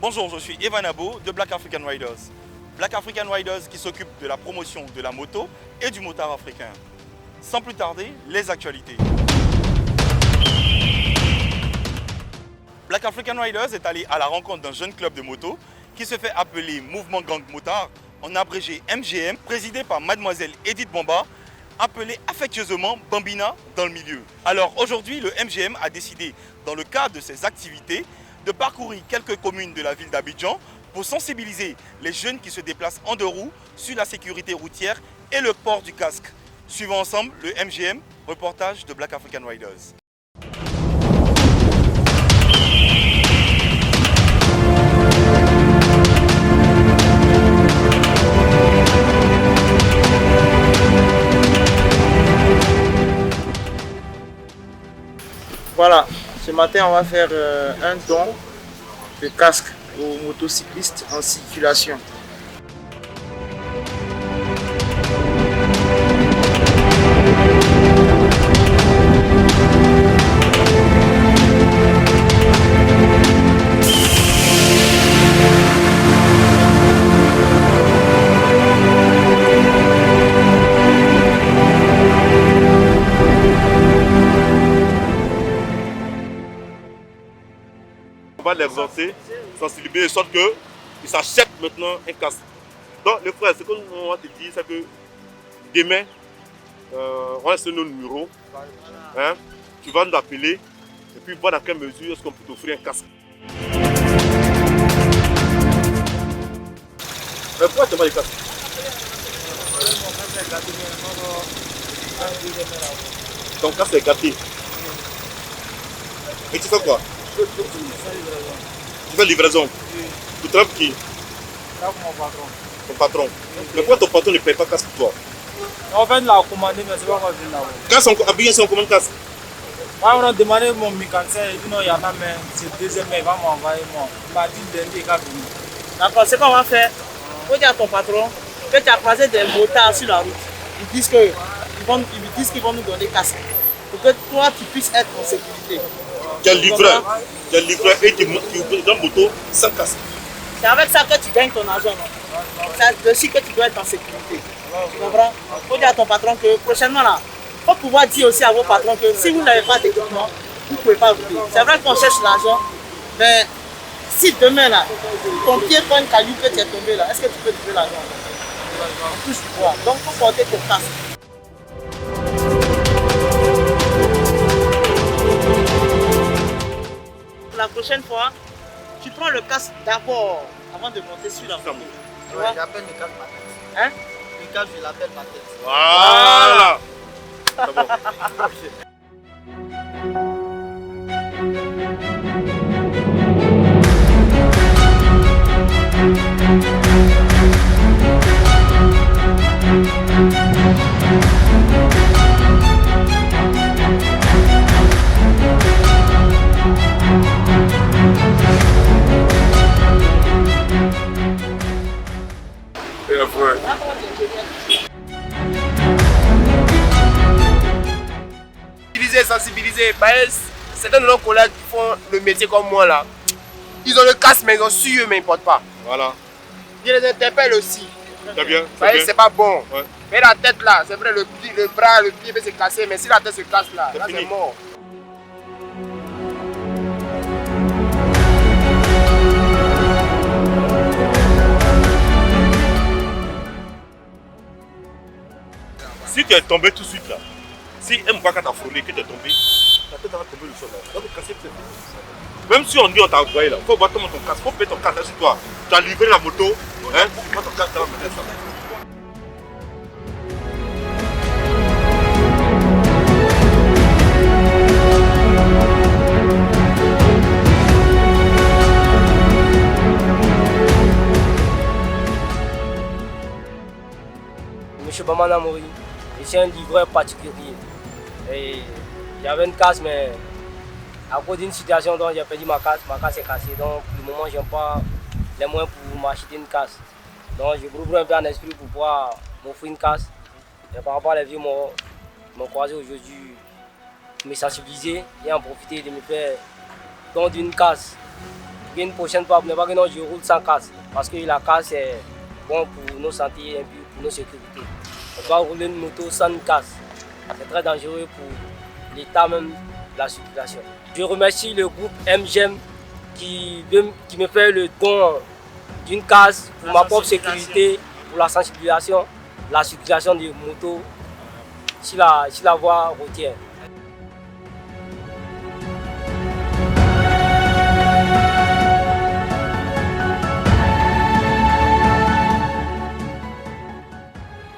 Bonjour, je suis Evan Abo de Black African Riders. Black African Riders qui s'occupe de la promotion de la moto et du motard africain. Sans plus tarder, les actualités. Black African Riders est allé à la rencontre d'un jeune club de moto qui se fait appeler Mouvement Gang Motard, en abrégé MGM, présidé par mademoiselle Edith Bamba, appelée affectueusement Bambina dans le milieu. Alors aujourd'hui, le MGM a décidé, dans le cadre de ses activités, de parcourir quelques communes de la ville d'Abidjan pour sensibiliser les jeunes qui se déplacent en deux roues sur la sécurité routière et le port du casque. Suivons ensemble le MGM, reportage de Black African Riders. Voilà, ce matin on va faire un don de casque aux motocyclistes en circulation. On va les exhorter, sensibiliser, de sorte qu'ils s'achètent maintenant un casque. Donc, les frères, ce qu'on va te dire, c'est que demain, on va laisser nos numéros. Hein, tu vas nous appeler et puis voir dans quelle mesure est-ce qu'on peut t'offrir un casque. Mais pourquoi tu demandes les casques? Ton casque est gâté. Et tu fais quoi? Tu fais livraison. Tu travailles pour qui? Mon patron. Ton patron. Mais pourquoi ton patron ne paye pas casque pour toi? On va la commander, mais c'est pas moi qui l'ai. Quand on a bien son commande casque. On a demandé mon mécanicien, il dit non, il y en a, mais c'est le deuxième, mais il va m'envoyer moi. Il m'a dit lundi, il va venir. D'accord, c'est quoi on va faire? Il faut dire à ton patron que tu as croisé des motards sur la route. Ils disent qu'ils vont nous donner casque. Pour que toi, tu puisses être en sécurité. Tu es livreur et tu donnes moto sans casque. C'est avec ça que tu gagnes ton argent. C'est dessus que tu dois être en sécurité. Tu comprends? Il faut dire à ton patron que prochainement, là, il faut pouvoir dire aussi à vos patrons que si vous n'avez pas d'équipement, vous ne pouvez pas rouler. C'est vrai qu'on cherche l'argent, mais si demain, là, ton pied prend une caillou que tu es tombé, là, est-ce que tu peux trouver l'argent? On touche du bois. Donc, il faut porter ton casque. La prochaine fois, tu prends le casque d'abord avant de monter sur la moto. Ouais, j'appelle le casque ma tête. Hein? Le casque, je l'appelle ma tête. Voilà. C'est bon. Sensibiliser, certains de nos collègues qui font le métier comme moi là, ils ont le casque mais ils ont su eux mais ils ne portent pas. Voilà. Je les interpelle aussi. C'est bien. C'est pas bon. Ouais. Mais la tête là, c'est vrai, le bras, le pied peut se casser, mais si la tête se casse là, c'est mort. Si tu es tombé tout de suite là, si un bouquet t'a frôlé, que tu es tombé, ta tête va tomber le sol là. Tu vas te casser peut-être. Même si on dit on t'a envoyé là, il faut voir ton casque, il faut payer ton casque sur toi. Tu as livré la moto, hein, ton casque va mettre ça. Monsieur Bamana Mori, je suis un livreur particulier. Et j'avais une casse, mais à cause d'une situation dont j'ai perdu ma casse est cassée. Donc pour le moment, je n'ai pas les moyens pour m'acheter une casse. Donc je rouvre un peu en esprit pour pouvoir m'offrir une casse. Et par rapport à les vieux m'ont croisé aujourd'hui, me sensibiliser et en profiter de me faire don d'une casse Une prochaine fois, ne pas que non, je roule sans casque. Parce que la casque est bon pour nos santé et puis pour nos sécurités. On doit rouler une moto sans casque. C'est très dangereux pour l'état même de la circulation. Je remercie le groupe MGM qui me fait le don d'une case pour ma propre sécurité, pour la sensibilisation, la circulation des motos sur la voie routière.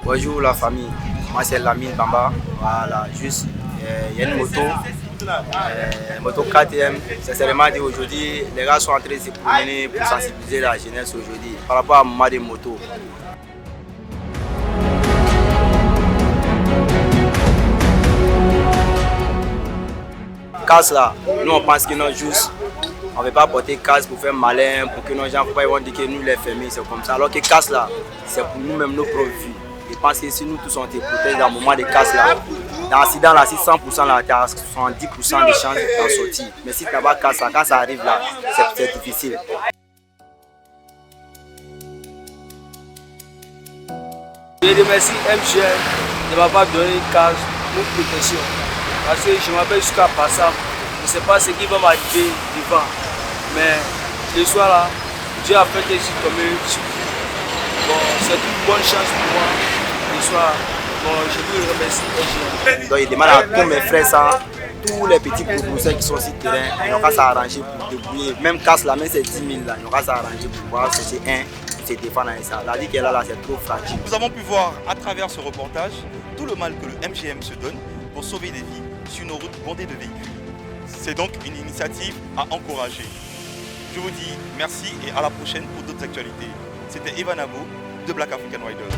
Bonjour la famille, moi c'est Lamine Bamba, voilà, juste, il y a une moto KTM, sincèrement dit aujourd'hui, les gars sont en train de se promener pour sensibiliser la jeunesse aujourd'hui par rapport à moi des motos. Casse là, nous on pense que non juste, on ne veut pas porter casse pour faire malin, pour que nos gens ils vont dire que nous les familles c'est comme ça, alors que casse là, c'est pour nous-mêmes nos propres vies. Je pense que si nous tous on te protège dans le moment de casse là, dans l'accident là, si 100% là, tu as 70% de chances d'en sortir. Mais si tu n'as pas casse là, quand ça arrive là, c'est difficile. Je remercie MGM de m'avoir donné une case pour protection. Parce que je m'appelle jusqu'à Passam, je ne sais pas ce qui va m'arriver devant. Mais le soir là, Dieu a fait que je suis tombé sur lui. Bon, c'est une bonne chance pour moi. Le soir, bon, je veux remercier MGM. Donc il demande à tous mes frères ça, tous les petits proposeurs qui sont sur le terrain, ils n'ont qu'à s'arranger pour débrouiller. Même casse là, même c'est 10 000 là, ils n'ont qu'à s'arranger pour pouvoir chercher un. Se défendre avec ça. La vie qu'elle a là, c'est trop fragile. Nous avons pu voir à travers ce reportage tout le mal que le MGM se donne pour sauver des vies sur nos routes bondées de véhicules. C'est donc une initiative à encourager. Je vous dis merci et à la prochaine pour d'autres actualités. C'était Evan Abo de Black African Rider.